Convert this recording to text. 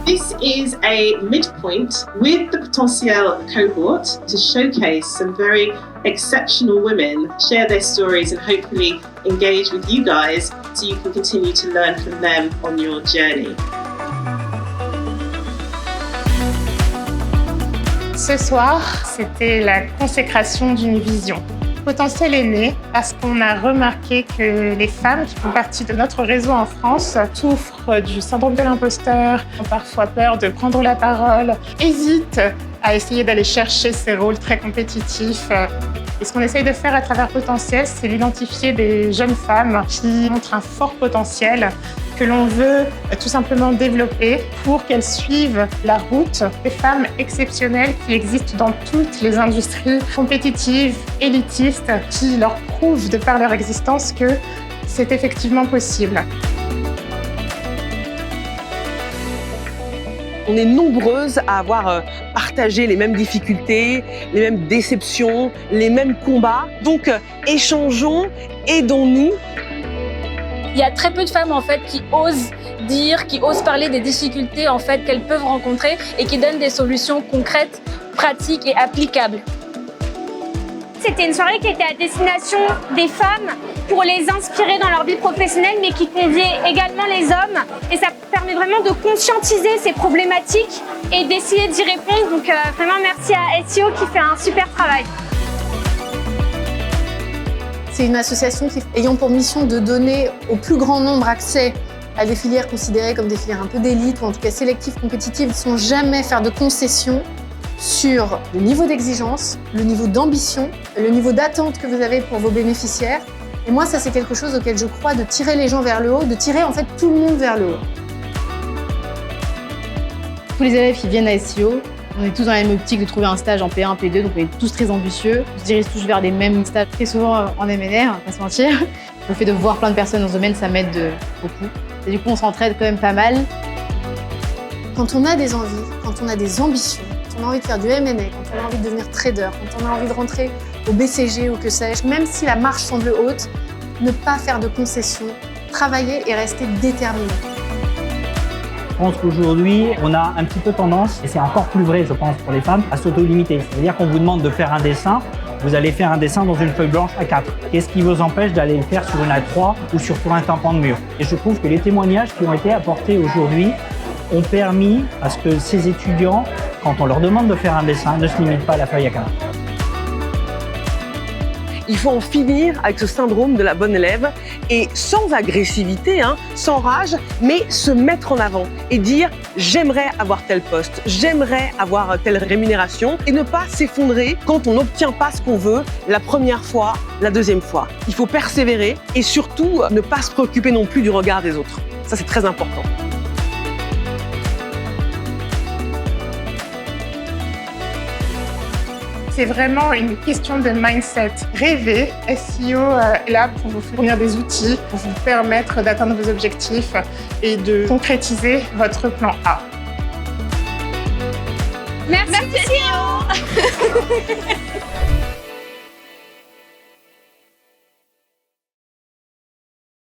This is a midpoint with the Potentiel cohort to showcase some very exceptional women, share their stories and hopefully engage with you guys so you can continue to learn from them on your journey. Ce soir, c'était la consécration d'une vision. Potentiel est né parce qu'on a remarqué que les femmes qui font partie de notre réseau en France souffrent du syndrome de l'imposteur, ont parfois peur de prendre la parole, hésitent à essayer d'aller chercher ces rôles très compétitifs. Et ce qu'on essaye de faire à travers Potentiel, c'est d'identifier des jeunes femmes qui montrent un fort potentiel que l'on veut tout simplement développer pour qu'elles suivent la route des femmes exceptionnelles qui existent dans toutes les industries compétitives, élitistes, qui leur prouvent de par leur existence que c'est effectivement possible. On est nombreuses à avoir partagé les mêmes difficultés, les mêmes déceptions, les mêmes combats. Donc échangeons, aidons-nous. Il y a très peu de femmes en fait qui osent dire, qui osent parler des difficultés en fait qu'elles peuvent rencontrer et qui donnent des solutions concrètes, pratiques et applicables. C'était une soirée qui était à destination des femmes pour les inspirer dans leur vie professionnelle, mais qui conviait également les hommes. Et ça permet vraiment de conscientiser ces problématiques et d'essayer d'y répondre. Donc vraiment merci à SEO qui fait un super travail. C'est une association ayant pour mission de donner au plus grand nombre accès à des filières considérées comme des filières un peu d'élite ou en tout cas sélectives, compétitives, sans jamais faire de concessions sur le niveau d'exigence, le niveau d'ambition, le niveau d'attente que vous avez pour vos bénéficiaires. Et moi, ça c'est quelque chose auquel je crois, de tirer les gens vers le haut, de tirer en fait tout le monde vers le haut. Tous les élèves qui viennent à SEO, on est tous dans la même optique de trouver un stage en P1, P2, donc on est tous très ambitieux. On se dirige tous vers les mêmes stages, très souvent en M&R, on va pas se mentir. Le fait de voir plein de personnes dans ce domaine, ça m'aide beaucoup. Et du coup, on s'entraide quand même pas mal. Quand on a des envies, quand on a des ambitions, quand on a envie de faire du M&A, quand on a envie de devenir trader, quand on a envie de rentrer au BCG ou que sais-je, même si la marche semble haute, ne pas faire de concessions, travailler et rester déterminé. Je pense qu'aujourd'hui, on a un petit peu tendance, et c'est encore plus vrai, je pense, pour les femmes, à s'auto-limiter. C'est-à-dire qu'on vous demande de faire un dessin, vous allez faire un dessin dans une feuille blanche A4. Qu'est-ce qui vous empêche d'aller le faire sur une A3 ou sur un tympan de mur? Et je trouve que les témoignages qui ont été apportés aujourd'hui ont permis à ce que ces étudiants, quand on leur demande de faire un dessin, ne se limitent pas à la feuille A4. Il faut en finir avec ce syndrome de la bonne élève et sans agressivité, sans rage, mais se mettre en avant et dire « j'aimerais avoir tel poste, j'aimerais avoir telle rémunération » et ne pas s'effondrer quand on n'obtient pas ce qu'on veut la première fois, la deuxième fois. Il faut persévérer et surtout ne pas se préoccuper non plus du regard des autres. Ça, c'est très important. C'est vraiment une question de mindset. Rêver, SEO est là pour vous fournir des outils, pour vous permettre d'atteindre vos objectifs et de concrétiser votre plan A. Merci SEO.